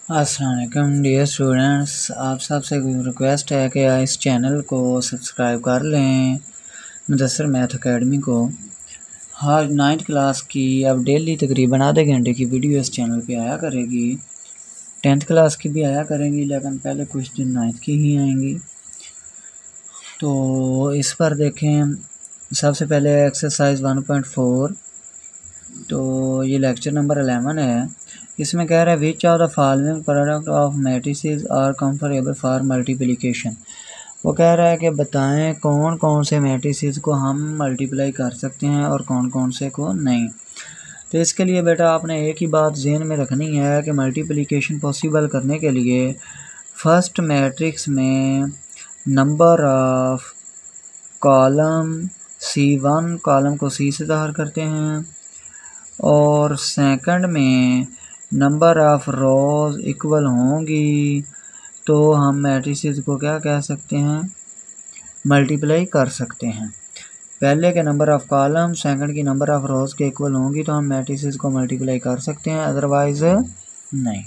अस्सलाम वालेकुम dear students, आप सबसे रिक्वेस्ट है कि इस चैनल को सब्सक्राइब कर लें मुदस्सर मैथ अकेडमी को। हर 9th क्लास की अब डेली तकरीबन आधे घंटे की वीडियो इस चैनल पे आया करेगी। 10th क्लास की भी आया करेंगी, लेकिन पहले कुछ दिन 9th की ही आएंगी। तो इस पर देखें, सबसे पहले एक्सरसाइज 1.4, तो ये लेक्चर नंबर 11 है। इसमें कह रहा है which of the following product of matrices are comfortable for multiplication. वो कह रहा है कि बताएं कौन कौन से मैट्रिसेस को हम मल्टीप्लाई कर सकते हैं और कौन कौन से को नहीं। तो इसके लिए बेटा आपने एक ही बात जहन में रखनी है कि मल्टीप्लिकेशन पॉसिबल करने के लिए फर्स्ट मैट्रिक्स में number of column C1 column को C से ज़ाहिर करते हैं, और सेकंड में नंबर ऑफ रोज़ इक्वल होंगी तो हम मैट्रिसेस को क्या कह सकते हैं, मल्टीप्लाई कर सकते हैं। पहले के नंबर ऑफ कॉलम सेकंड की नंबर ऑफ रोज़ के इक्वल होंगी तो हम मैट्रिसेस को मल्टीप्लाई कर सकते हैं, अदरवाइज़ नहीं।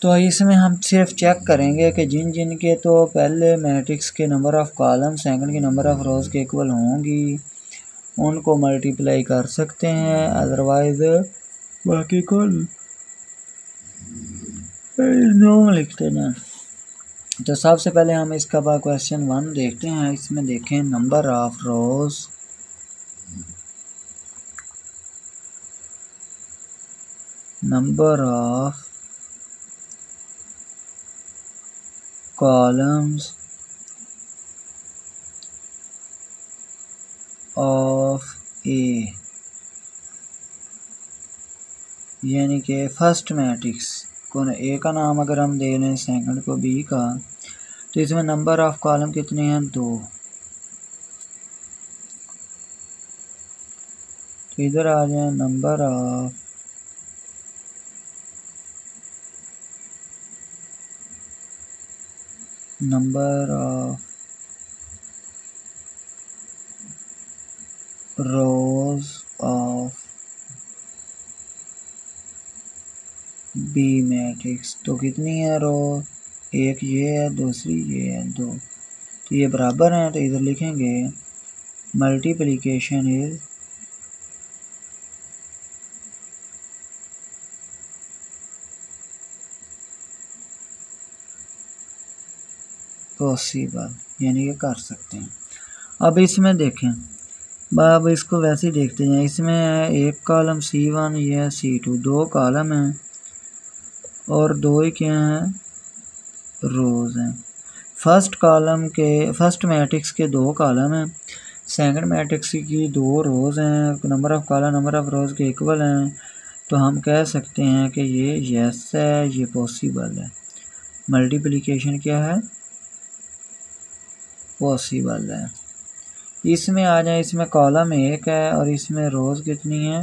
तो इसमें हम सिर्फ चेक करेंगे कि जिन जिन के तो पहले मैट्रिक्स के नंबर ऑफ कॉलम सेकंड की नंबर ऑफ रोज़ के इक्वल होंगी उनको मल्टीप्लाई कर सकते हैं, अदरवाइज़ बाकी को नो लिखते हैं। तो सबसे पहले हम इसका क्वेश्चन 1 देखते हैं। इसमें देखें number of rows number of columns of A, यानी कि फर्स्ट मैट्रिक्स को ए का नाम अगर हम दे लें, सेकंड को बी का, तो इसमें नंबर ऑफ कॉलम कितने हैं, 2। तो इधर आ जाए number of rows of B matrix, तो कितनी है रो, एक ये है, दूसरी ये है, 2। तो ये बराबर हैं, तो इधर लिखेंगे मल्टीप्लिकेशन इज पॉसिबल, यानी कि कर सकते हैं। अब इसमें देखें, अब इसको वैसे ही देखते हैं। इसमें है एक कॉलम C1, ये है C2, 2 कॉलम हैं और 2 ही क्या हैं, रोज़ हैं। फर्स्ट कॉलम के फर्स्ट मैट्रिक्स के 2 कॉलम हैं, सेकंड मैट्रिक्स की 2 रोज़ हैं, number of column number of rows के इक्वल हैं, तो हम कह सकते हैं कि ये यस है, ये पॉसिबल है। मल्टीप्लिकेशन क्या है, पॉसिबल है। इसमें आ जाए, इसमें कॉलम 1 है और इसमें रोज़ कितनी है,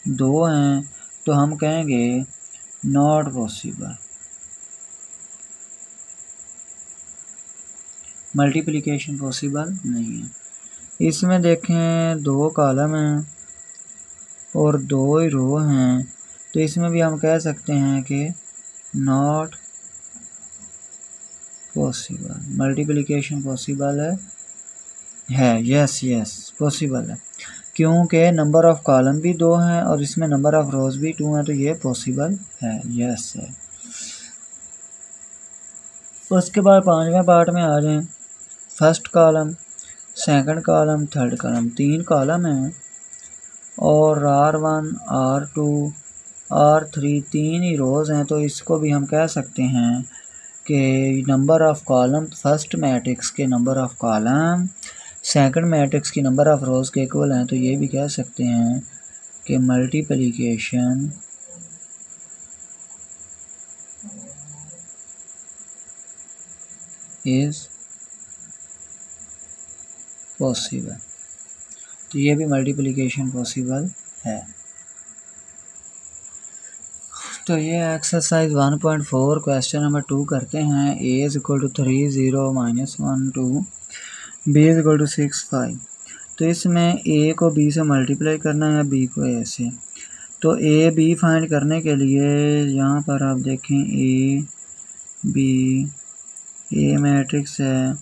2 हैं, तो हम कहेंगे नॉट पॉसिबल, मल्टीप्लिकेशन पॉसिबल नहीं है। इसमें देखें 2 कॉलम हैं और 2 ही रो हैं, तो इसमें भी हम कह सकते हैं कि नॉट पॉसिबल, मल्टीप्लिकेशन पॉसिबल है, यस यस पॉसिबल है, क्योंकि नंबर ऑफ कॉलम भी 2 हैं और इसमें नंबर ऑफ रोज़ भी 2 हैं, तो ये पॉसिबल है, यस है। उसके बाद 5वें पार्ट में आ जाएं। First column, second column, third column, 3 column हैं और R1 R2 R3 3 ही रोज़ हैं, तो इसको भी हम कह सकते हैं कि number of column first matrix के number of column second matrix की नंबर ऑफ रोज़ के इक्वल हैं, तो ये भी कह सकते हैं कि मल्टीप्लिकेशन इज़ पॉसिबल, तो ये भी मल्टीप्लिकेशन पॉसिबल है। तो ये एक्सरसाइज 1.4 क्वेश्चन नंबर 2 करते हैं। A is equal to 3 0 -1 2, B is equal to 6 5। तो इसमें A को B से मल्टीप्लाई करना है, B को A से। तो ए बी फाइंड करने के लिए यहाँ पर आप देखें ए बी, ए मैट्रिक्स है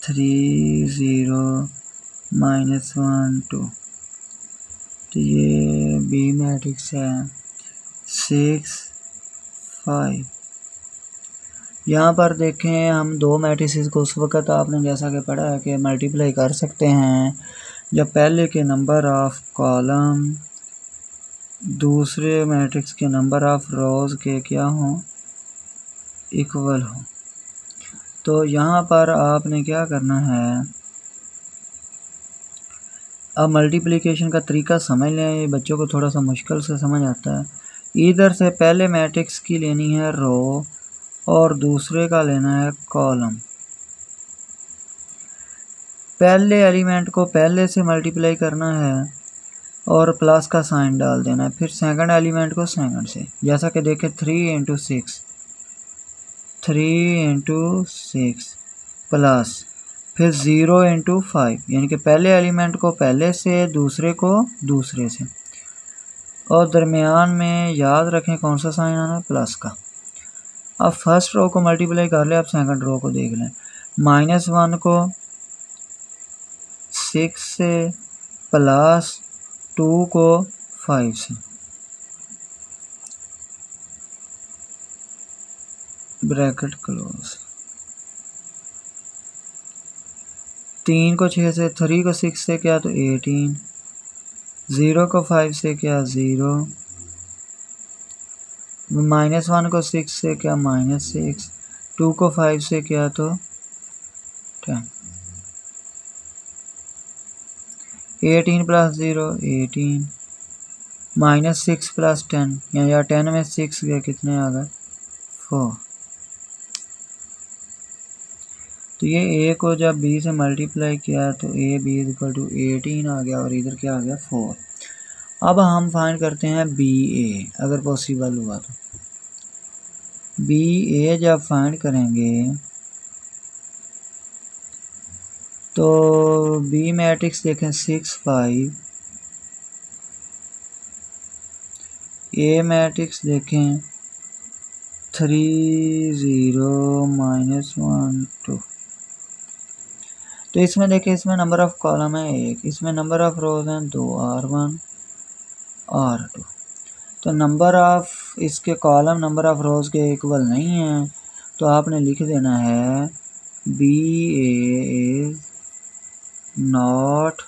3 0 -1 2, तो ये बी मैट्रिक्स है 6 5। यहाँ पर देखें हम दो मैट्रिसेस को उस वक़्त आपने जैसा कि पढ़ा है कि मल्टीप्लाई कर सकते हैं जब पहले के नंबर ऑफ़ कॉलम दूसरे मैट्रिक्स के नंबर ऑफ़ रोज़ के क्या हों, इक्वल हो। तो यहाँ पर आपने क्या करना है, अब मल्टीप्लिकेशन का तरीका समझ लें, ये बच्चों को थोड़ा सा मुश्किल से समझ आता है। इधर से पहले मैट्रिक्स की लेनी है रो और दूसरे का लेना है कॉलम। पहले एलिमेंट को पहले से मल्टीप्लाई करना है और प्लस का साइन डाल देना है, फिर सेकंड एलिमेंट को सेकंड से, जैसा कि देखें 3 × 6 3 × 6 प्लस फिर 0 × 5, यानी कि पहले एलिमेंट को पहले से दूसरे को दूसरे से, और दरमियान में याद रखें कौन सा साइन आना है, प्लस का। अब फर्स्ट रो को मल्टीप्लाई कर ले, अब सेकंड रो को देख लें। -1 को 6 से प्लस 2 को 5 से, ब्रैकेट क्लोज। 3 को 6 से, 3 को 6 से क्या तो 18, 0 को 5 से क्या 0, -1 को 6 से क्या -6, 2 को 5 से क्या तो 10, 18 + 0 18, -6 + 10, या 10 में 6 गए कितने आ गए 4। तो ये ए को जब बी से मल्टीप्लाई किया तो ए बी = 18 आ गया और इधर क्या आ गया 4। अब हम फाइंड करते हैं बी ए, अगर पॉसिबल हुआ तो। बी ए जब फाइंड करेंगे तो बी मैट्रिक्स देखें 6 5, ए मैट्रिक्स देखें 3 0 -1 2। तो इसमें देखिए, इसमें नंबर ऑफ़ कॉलम है 1, इसमें नंबर ऑफ़ रोज़ हैं 2 R1 R2। तो नंबर ऑफ़ इसके कॉलम नंबर ऑफ़ रोज़ के इक्वल नहीं है, तो आपने लिख देना है B A is not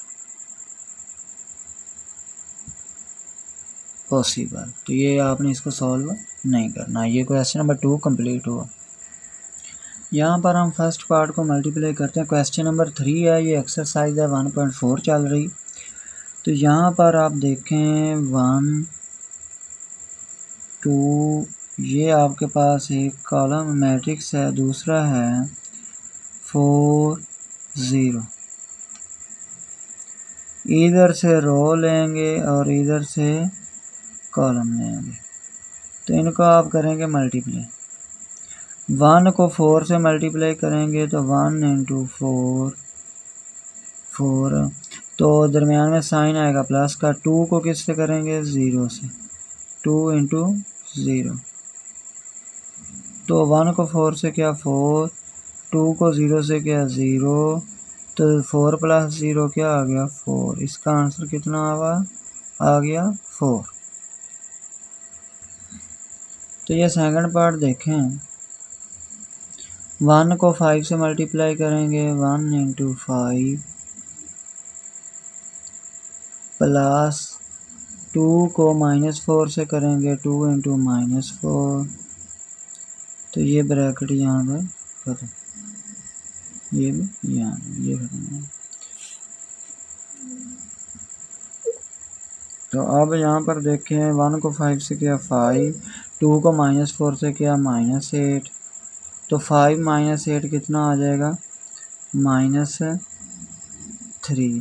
possible. तो ये आपने इसको सॉल्व नहीं करना। ये क्वेश्चन नंबर 2 कंप्लीट हुआ। यहाँ पर हम फर्स्ट पार्ट को मल्टीप्लाई करते हैं। क्वेश्चन नंबर 3 है, ये एक्सरसाइज है 1.4 चल रही। तो यहाँ पर आप देखें 1 2, ये आपके पास एक कॉलम मैट्रिक्स है, दूसरा है 4 0। इधर से रो लेंगे और इधर से कॉलम लेंगे, तो इनको आप करेंगे मल्टीप्लाई। 1 को 4 से मल्टीप्लाई करेंगे तो 1 × 4 4, तो दरमियान में साइन आएगा प्लस का। 2 को किस से करेंगे 0 से, 2 × 0, तो 1 को 4 से क्या 4, 2 को 0 से क्या 0, तो 4 + 0 क्या आ गया 4। इसका आंसर कितना आ गया 4। तो ये सेकंड पार्ट देखें, 1 को 5 से मल्टीप्लाई करेंगे 1 × 5 प्लस 2 को -4 से करेंगे 2 × -4, तो ये ब्रैकेट यहाँ पर खत्म, ये भी यहाँ ये खत्म। तो अब यहाँ पर देखें 1 को 5 से किया 5, 2 को -4 से किया -8, तो 5 - 8 कितना आ जाएगा -3।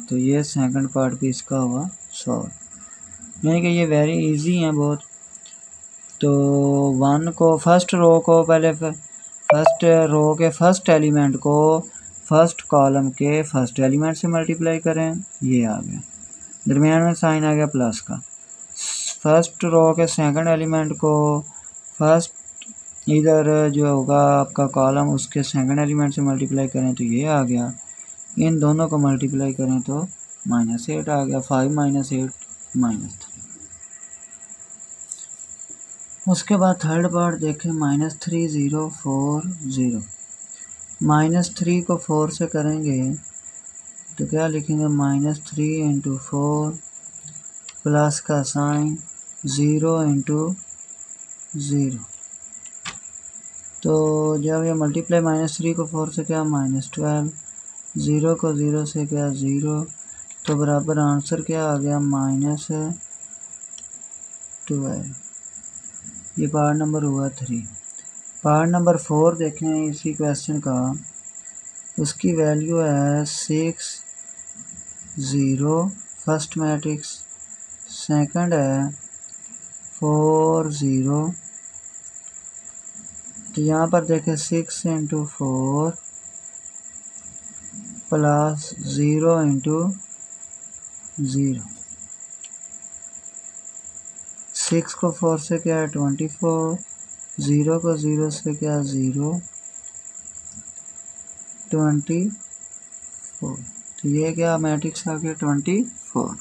तो ये सेकंड पार्ट भी इसका हुआ सॉल्व। यानी कि ये वेरी इजी है बहुत। तो 1 को फर्स्ट रो को पहले फर्स्ट रो के फर्स्ट एलिमेंट को फर्स्ट कॉलम के फर्स्ट एलिमेंट से मल्टीप्लाई करें, ये आ गया, दरमियान में साइन आ गया प्लस का। फर्स्ट रो के सेकंड एलिमेंट को फर्स्ट इधर जो होगा आपका कॉलम उसके सेकंड एलिमेंट से मल्टीप्लाई करें तो ये आ गया, इन दोनों को मल्टीप्लाई करें तो -8 आ गया। 5 - 8 -3। उसके बाद थर्ड पार्ट देखें, -3 0 4 0। -3 को 4 से करेंगे तो क्या लिखेंगे, -3 × 4 प्लस का साइन 0 × 0। तो जब ये मल्टीप्लाई -3 को 4 से क्या -12, 0 को 0 से क्या 0, तो बराबर आंसर क्या आ गया -12। ये पार्ट नंबर हुआ 3। पार्ट नंबर 4 देखें इसी क्वेश्चन का, उसकी वैल्यू है 6 0 फर्स्ट मैट्रिक्स, सेकंड है 4 0। तो यहाँ पर देखें 6 × 4 प्लस 0 × 0। 6 को 4 से क्या है 24, 0 को 0 से क्या 0, 24। तो ये क्या मैट्रिक्स आ गया 24।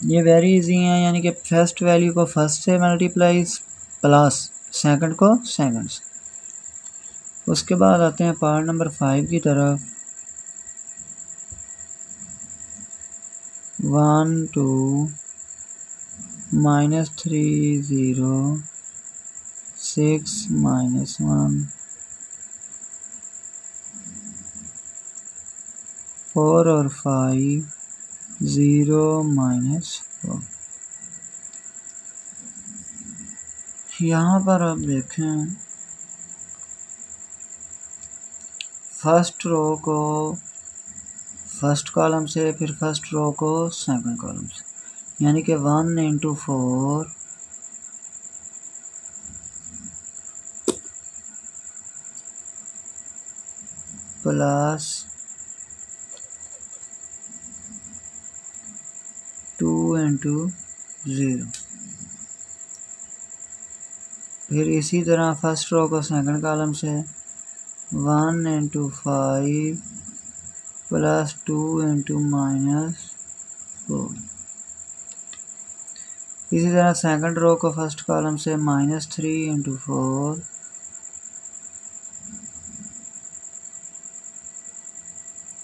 ये वेरी इजी है, यानी कि फर्स्ट वैल्यू को फर्स्ट से मल्टीप्लाई प्लस सेकंड को सेकंड से। उसके बाद आते हैं पार्ट नंबर 5 की तरफ। 1 2 -3 0 6 -1 4 और 5 0 -4। यहाँ पर आप देखें फर्स्ट रो को फर्स्ट कॉलम से, फिर फर्स्ट रो को सेकंड कॉलम से, यानी कि 1 × 4 प्लस 2 × 0। फिर इसी तरह फर्स्ट रो को सेकंड कॉलम से 1 × 5 प्लस 2 × -4। इसी तरह सेकंड रो को फर्स्ट कॉलम से -3 × 4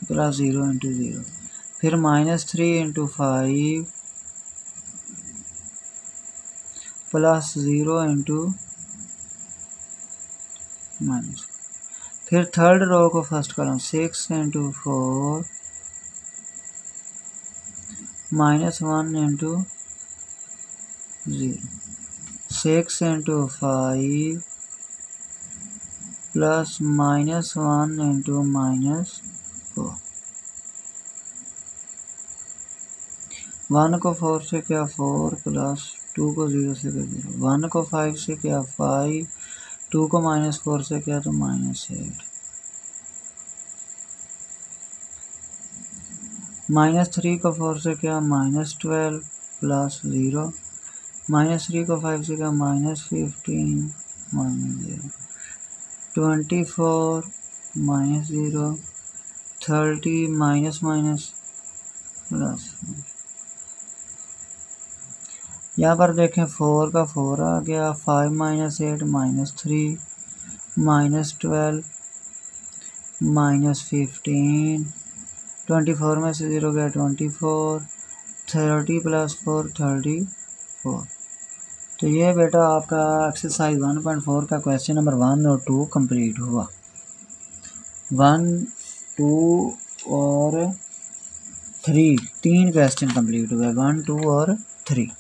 प्लस 0 × 0। फिर -3 × 5 प्लस 0 × -। फिर थर्ड रो को फर्स्ट कॉलम 6 × 4 -1 × 0, 6 × 5 प्लस -1 × -4। 1 को 4 से क्या 4 प्लस 2 को 0 से क्या 0, 1 को 5 से क्या 5, 2 को -4 से क्या तो -8। -3 को 4 से क्या -12 प्लस 0, -3 को 5 से क्या -15 -0, 24 -0, 30 प्लस। यहाँ पर देखें 4 का 4 आ गया, 5 - 8 -3 -12 -15, 24 में से 0 गया 24, 30 प्लस 4 34। तो ये बेटा आपका एक्सरसाइज 1.4 का क्वेश्चन नंबर 1 और 2 कंप्लीट हुआ। 1 2 और 3 तीन क्वेश्चन कंप्लीट हुए, 1 2 और 3।